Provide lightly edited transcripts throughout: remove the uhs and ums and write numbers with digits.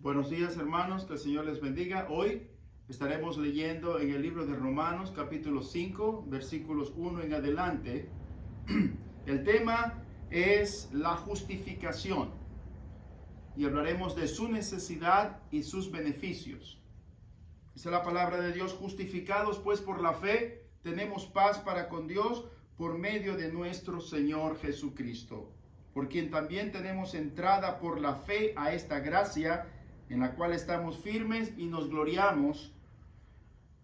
Buenos días, hermanos, que el Señor les bendiga. Hoy estaremos leyendo en el libro de Romanos capítulo 5 versículos 1 en adelante. El tema es la justificación y hablaremos de su necesidad y sus beneficios. Dice la palabra de Dios: justificados pues por la fe tenemos paz para con Dios por medio de nuestro Señor Jesucristo, por quien también tenemos entrada por la fe a esta gracia en la cual estamos firmes y nos gloriamos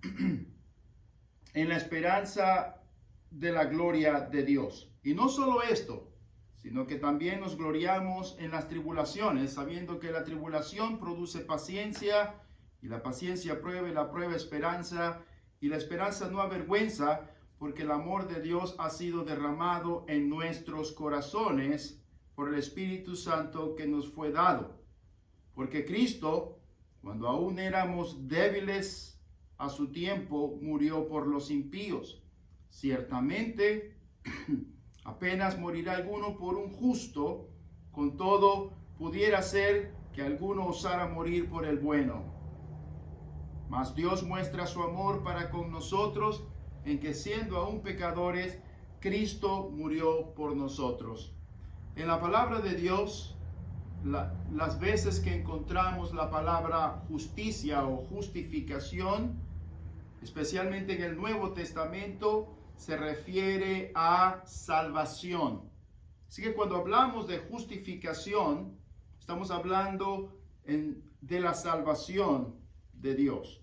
en la esperanza de la gloria de Dios. Y no solo esto, sino que también nos gloriamos en las tribulaciones, sabiendo que la tribulación produce paciencia, y la paciencia prueba, y la prueba esperanza, y la esperanza no avergüenza, porque el amor de Dios ha sido derramado en nuestros corazones por el Espíritu Santo que nos fue dado. Porque Cristo, cuando aún éramos débiles a su tiempo, murió por los impíos. Ciertamente, apenas morirá alguno por un justo, con todo pudiera ser que alguno osara morir por el bueno. Mas Dios muestra su amor para con nosotros, en que siendo aún pecadores, Cristo murió por nosotros. En la palabra de Dios, las veces que encontramos la palabra justicia o justificación, especialmente en el Nuevo Testamento, se refiere a salvación. Así que cuando hablamos de justificación, estamos hablando de la salvación de Dios.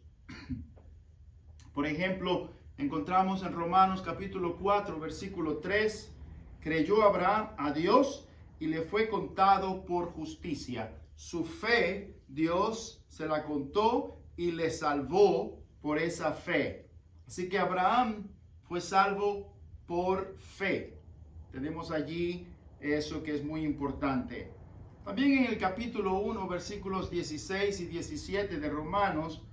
Por ejemplo, encontramos en Romanos capítulo 4, versículo 3, creyó Abraham a Dios y le fue contado por justicia. Su fe, Dios se la contó y le salvó por esa fe. Así que Abraham fue salvo por fe. Tenemos allí eso que es muy importante. También en el capítulo 1, versículos 16 y 17 de Romanos,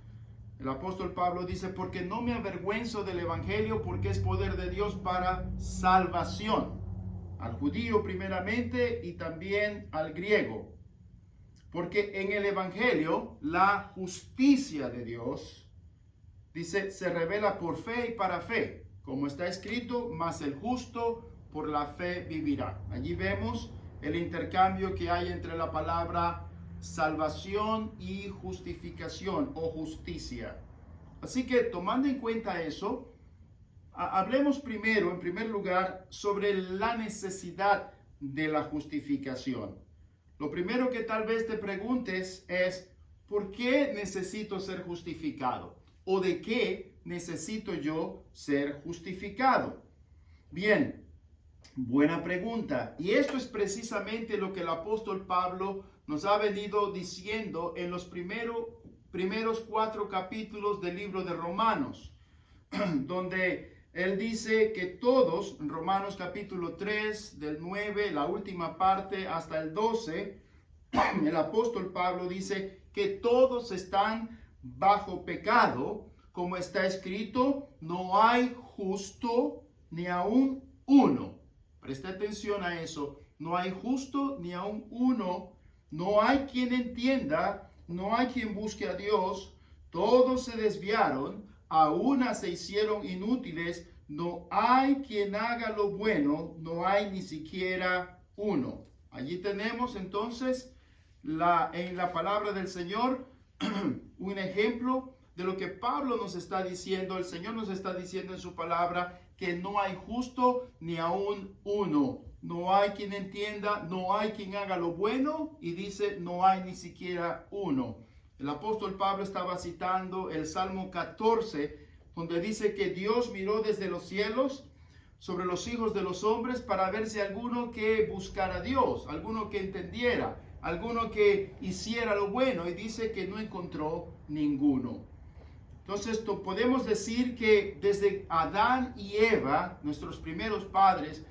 el apóstol Pablo dice: porque no me avergüenzo del evangelio, porque es poder de Dios para salvación al judío primeramente y también al griego. Porque en el evangelio la justicia de Dios, dice, se revela por fe y para fe, como está escrito: mas el justo por la fe vivirá. Allí vemos el intercambio que hay entre la palabra salvación y justificación o justicia. Así que, tomando en cuenta eso, hablemos primero, en primer lugar, sobre la necesidad de la justificación. Lo primero que tal vez te preguntes es: ¿por qué necesito ser justificado? ¿O de qué necesito yo ser justificado? Bien, buena pregunta. Y esto es precisamente lo que el apóstol Pablo nos ha venido diciendo en los primeros 4 capítulos del libro de Romanos, donde él dice que todos, en Romanos capítulo 3, del 9, la última parte, hasta el 12, el apóstol Pablo dice que todos están bajo pecado, como está escrito: no hay justo ni aún uno. Presta atención a eso: no hay justo ni aún uno, no hay quien entienda, no hay quien busque a Dios, todos se desviaron, a una se hicieron inútiles, no hay quien haga lo bueno, no hay ni siquiera uno. Allí tenemos entonces en la palabra del Señor un ejemplo de lo que Pablo nos está diciendo. El Señor nos está diciendo en su palabra que no hay justo ni aún uno. No hay quien entienda, no hay quien haga lo bueno, y dice: no hay ni siquiera uno. El apóstol Pablo estaba citando el Salmo 14, donde dice que Dios miró desde los cielos sobre los hijos de los hombres para ver si alguno que buscara a Dios, alguno que entendiera, alguno que hiciera lo bueno, y dice que no encontró ninguno. Entonces podemos decir que desde Adán y Eva, nuestros primeros padres,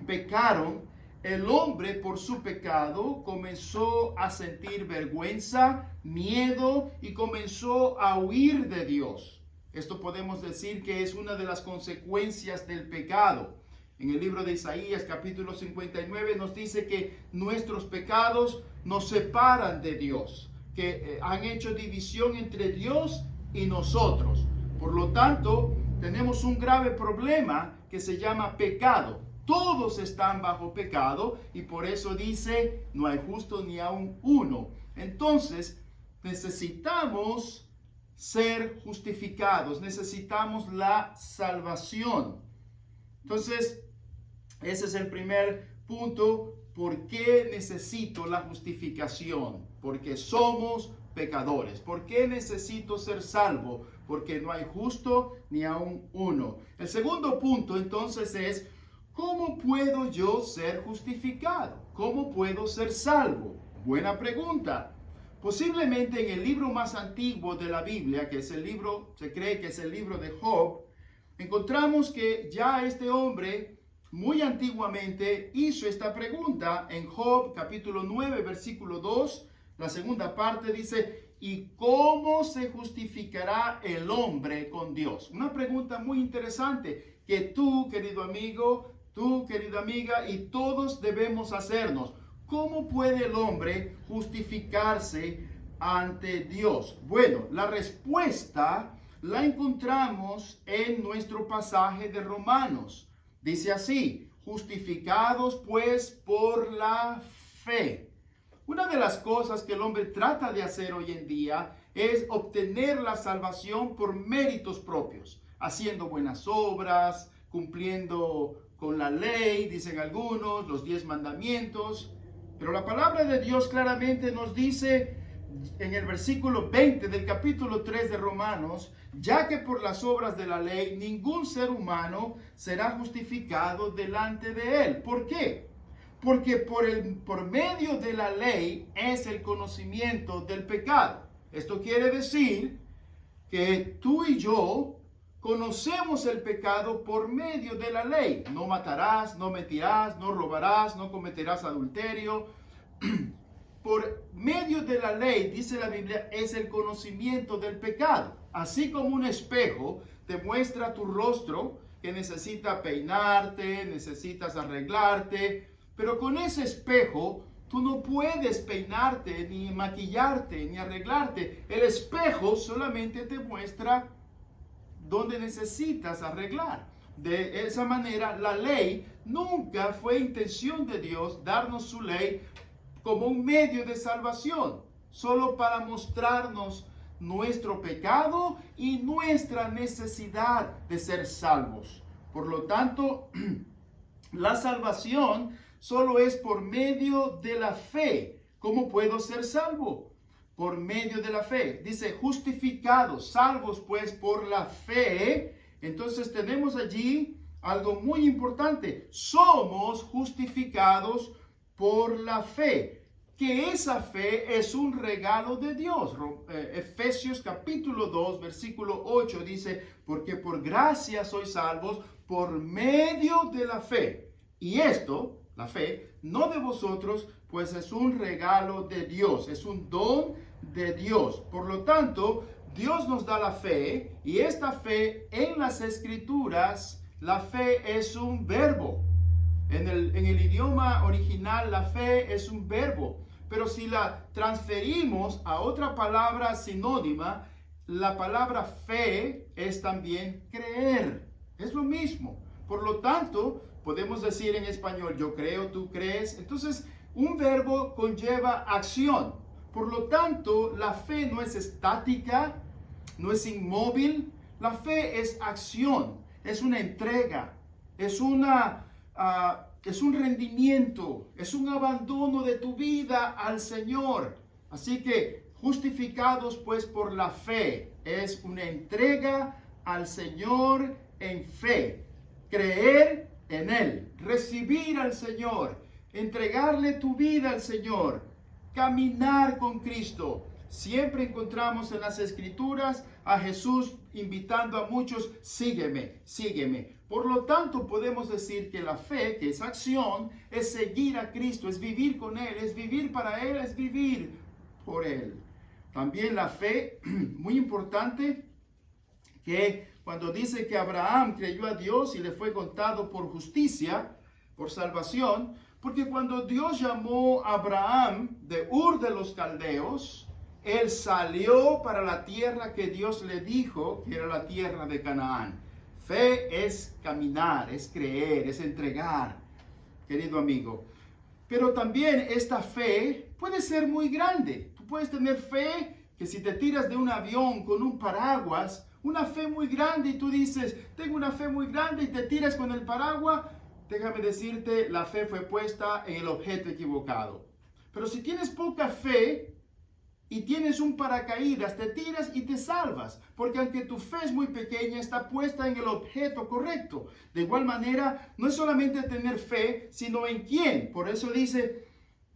pecaron. El hombre, por su pecado, comenzó a sentir vergüenza, miedo, y comenzó a huir de Dios. Esto podemos decir que es una de las consecuencias del pecado. En el libro de Isaías, capítulo 59, nos dice que nuestros pecados nos separan de Dios. que han hecho división entre Dios y nosotros. Por lo tanto, tenemos un grave problema que se llama pecado. Todos están bajo pecado y por eso dice, no hay justo ni aun uno. Entonces, necesitamos ser justificados, necesitamos la salvación. Entonces, ese es el primer punto. ¿Por qué necesito la justificación? Porque somos pecadores. ¿Por qué necesito ser salvo? Porque no hay justo ni aun uno. El segundo punto entonces es, ¿cómo puedo yo ser justificado? ¿Cómo puedo ser salvo? Buena pregunta. Posiblemente en el libro más antiguo de la Biblia, que es el libro, se cree que es el libro de Job, encontramos que ya este hombre muy antiguamente hizo esta pregunta en Job capítulo 9 versículo 2, la segunda parte dice, ¿y cómo se justificará el hombre con Dios? Una pregunta muy interesante que tú, querido amigo, tú, querida amiga, y todos debemos hacernos. ¿Cómo puede el hombre justificarse ante Dios? Bueno, la respuesta la encontramos en nuestro pasaje de Romanos. Dice así, justificados pues por la fe. Una de las cosas que el hombre trata de hacer hoy en día es obtener la salvación por méritos propios, haciendo buenas obras, cumpliendo con la ley, dicen algunos, los 10 mandamientos. Pero la palabra de Dios claramente nos dice en el versículo 20 del capítulo 3 de Romanos, ya que por las obras de la ley ningún ser humano será justificado delante de él. ¿Por qué? Porque por medio de la ley es el conocimiento del pecado. Esto quiere decir que tú y yo conocemos el pecado por medio de la ley. No matarás, no mentirás, no robarás, no cometerás adulterio. Por medio de la ley, dice la Biblia, es el conocimiento del pecado. Así como un espejo te muestra tu rostro, que necesita peinarte, necesitas arreglarte, pero con ese espejo tú no puedes peinarte, ni maquillarte, ni arreglarte. El espejo solamente te muestra donde necesitas arreglar. De esa manera, la ley nunca fue intención de Dios darnos su ley como un medio de salvación, solo para mostrarnos nuestro pecado y nuestra necesidad de ser salvos. Por lo tanto, la salvación solo es por medio de la fe. ¿Cómo puedo ser salvo? Por medio de la fe. Dice, justificados, salvos pues por la fe. Entonces tenemos allí algo muy importante. Somos justificados por la fe, que esa fe es un regalo de Dios. Efesios capítulo 2, versículo 8 dice, porque por gracia sois salvos por medio de la fe. Y esto, la fe, no de vosotros, pues es un regalo de Dios, es un don de Dios. Por lo tanto, Dios nos da la fe, y esta fe en las Escrituras, la fe es un verbo. En el idioma original, la fe es un verbo. Pero si la transferimos a otra palabra sinónima, la palabra fe es también creer. Es lo mismo. Por lo tanto, podemos decir en español, yo creo, tú crees. Entonces, un verbo conlleva acción. Por lo tanto, la fe no es estática, no es inmóvil. La fe es acción, es una entrega, es un rendimiento, es un abandono de tu vida al Señor. Así que justificados pues por la fe, es una entrega al Señor en fe, creer en Él, recibir al Señor, entregarle tu vida al Señor, caminar con Cristo. Siempre encontramos en las Escrituras a Jesús invitando a muchos, sígueme, sígueme. Por lo tanto, podemos decir que la fe, que es acción, es seguir a Cristo, es vivir con Él, es vivir para Él, es vivir por Él. También la fe, muy importante, que cuando dice que Abraham creyó a Dios y le fue contado por justicia, por salvación, porque cuando Dios llamó a Abraham de Ur de los Caldeos, Él salió para la tierra que Dios le dijo que era la tierra de Canaán. Fe es caminar, es creer, es entregar, querido amigo. Pero también esta fe puede ser muy grande. Tú puedes tener fe que si te tiras de un avión con un paraguas, una fe muy grande y tú dices, tengo una fe muy grande y te tiras con el paraguas, déjame decirte, la fe fue puesta en el objeto equivocado. Pero si tienes poca fe y tienes un paracaídas, te tiras y te salvas, porque aunque tu fe es muy pequeña, está puesta en el objeto correcto. De igual manera, no es solamente tener fe, sino en quién. Por eso dice,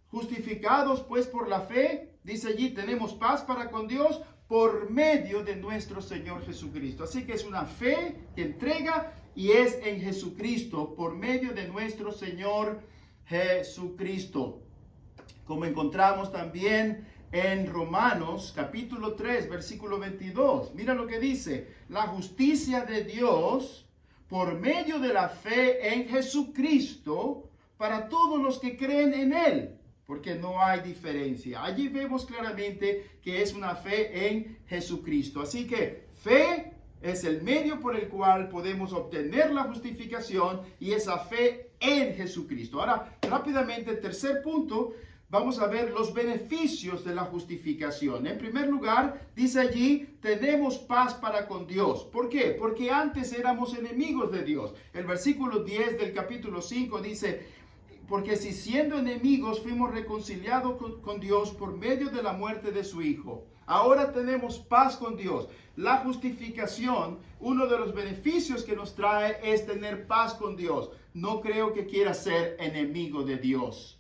justificados pues por la fe, dice allí, tenemos paz para con Dios por medio de nuestro Señor Jesucristo. Así que es una fe que entrega y es en Jesucristo, por medio de nuestro Señor Jesucristo. Como encontramos también en Romanos capítulo 3, versículo 22. Mira lo que dice. La justicia de Dios por medio de la fe en Jesucristo para todos los que creen en Él. Porque no hay diferencia. Allí vemos claramente que es una fe en Jesucristo. Así que fe es el medio por el cual podemos obtener la justificación y esa fe en Jesucristo. Ahora, rápidamente, tercer punto. Vamos a ver los beneficios de la justificación. En primer lugar, dice allí, tenemos paz para con Dios. ¿Por qué? Porque antes éramos enemigos de Dios. El versículo 10 del capítulo 5 dice, porque si siendo enemigos fuimos reconciliados con Dios por medio de la muerte de su Hijo. Ahora tenemos paz con Dios. La justificación, uno de los beneficios que nos trae es tener paz con Dios. No creo que quiera ser enemigo de Dios.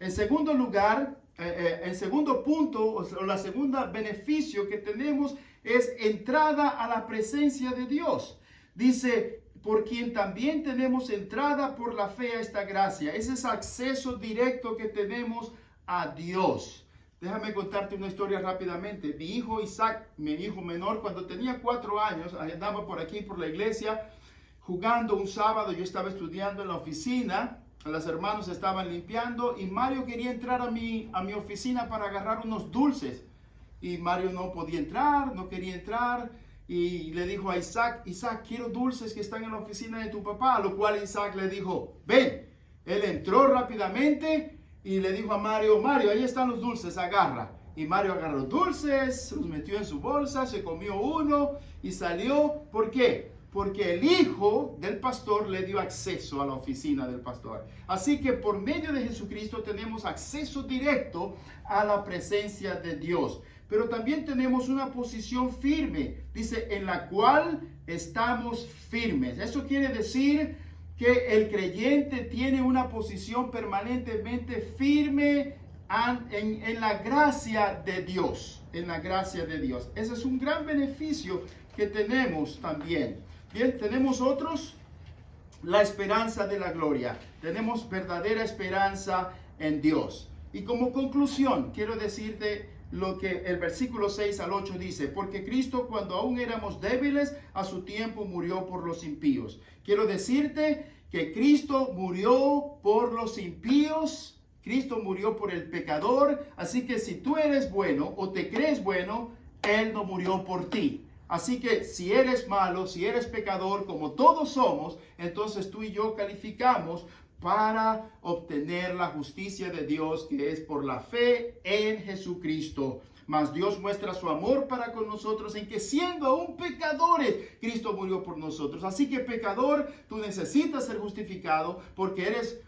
En segundo lugar, el segundo punto, o la segunda beneficio que tenemos es entrada a la presencia de Dios. Dice, por quien también tenemos entrada por la fe a esta gracia. Ese es acceso directo que tenemos a Dios. Déjame contarte una historia rápidamente. Mi hijo Isaac, mi hijo menor, cuando tenía 4 años, andaba por aquí, por la iglesia, jugando un sábado. Yo estaba estudiando en la oficina. Los hermanos estaban limpiando y Mario quería entrar a mi oficina para agarrar unos dulces. Y Mario no podía entrar, no quería entrar. Y le dijo a Isaac, Isaac, quiero dulces que están en la oficina de tu papá. A lo cual Isaac le dijo, ven. Él entró rápidamente y le dijo a Mario, Mario, ahí están los dulces, agarra. Y Mario agarró dulces, los metió en su bolsa, se comió uno y salió. ¿Por qué? Porque el hijo del pastor le dio acceso a la oficina del pastor. Así que por medio de Jesucristo tenemos acceso directo a la presencia de Dios. Pero también tenemos una posición firme. Dice, en la cual estamos firmes. Eso quiere decir que el creyente tiene una posición permanentemente firme en la gracia de Dios. En la gracia de Dios. Ese es un gran beneficio que tenemos también. Bien, tenemos otros, la esperanza de la gloria. Tenemos verdadera esperanza en Dios. Y como conclusión, quiero decirte lo que el versículo 6 al 8 dice. Porque Cristo, cuando aún éramos débiles, a su tiempo murió por los impíos. Quiero decirte que Cristo murió por los impíos. Cristo murió por el pecador. Así que si tú eres bueno o te crees bueno, Él no murió por ti. Así que si eres malo, si eres pecador, como todos somos, entonces tú y yo calificamos para obtener la justicia de Dios, que es por la fe en Jesucristo. Mas Dios muestra su amor para con nosotros en que siendo aún pecadores, Cristo murió por nosotros. Así que pecador, tú necesitas ser justificado porque eres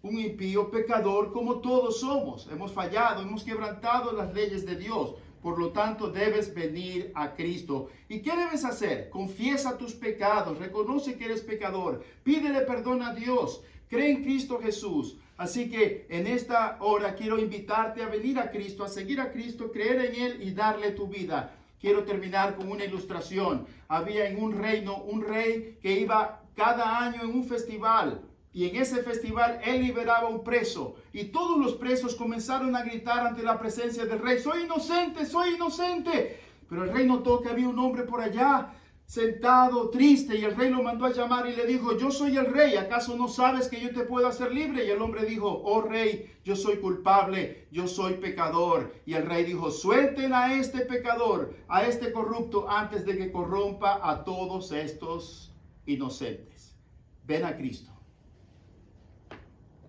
un impío pecador como todos somos. Hemos fallado, hemos quebrantado las leyes de Dios. Por lo tanto, debes venir a Cristo. ¿Y qué debes hacer? Confiesa tus pecados, reconoce que eres pecador, pídele perdón a Dios, cree en Cristo Jesús. Así que en esta hora quiero invitarte a venir a Cristo, a seguir a Cristo, creer en Él y darle tu vida. Quiero terminar con una ilustración. Había en un reino un rey que iba cada año en un festival. Y en ese festival él liberaba un preso. Y todos los presos comenzaron a gritar ante la presencia del rey: ¡Soy inocente! ¡Soy inocente! Pero el rey notó que había un hombre por allá sentado, triste, y el rey lo mandó a llamar y le dijo, yo soy el rey, ¿acaso no sabes que yo te puedo hacer libre? Y el hombre dijo, oh rey, yo soy culpable, yo soy pecador. Y el rey dijo, suelten a este pecador, a este corrupto, antes de que corrompa a todos estos inocentes. Ven a Cristo.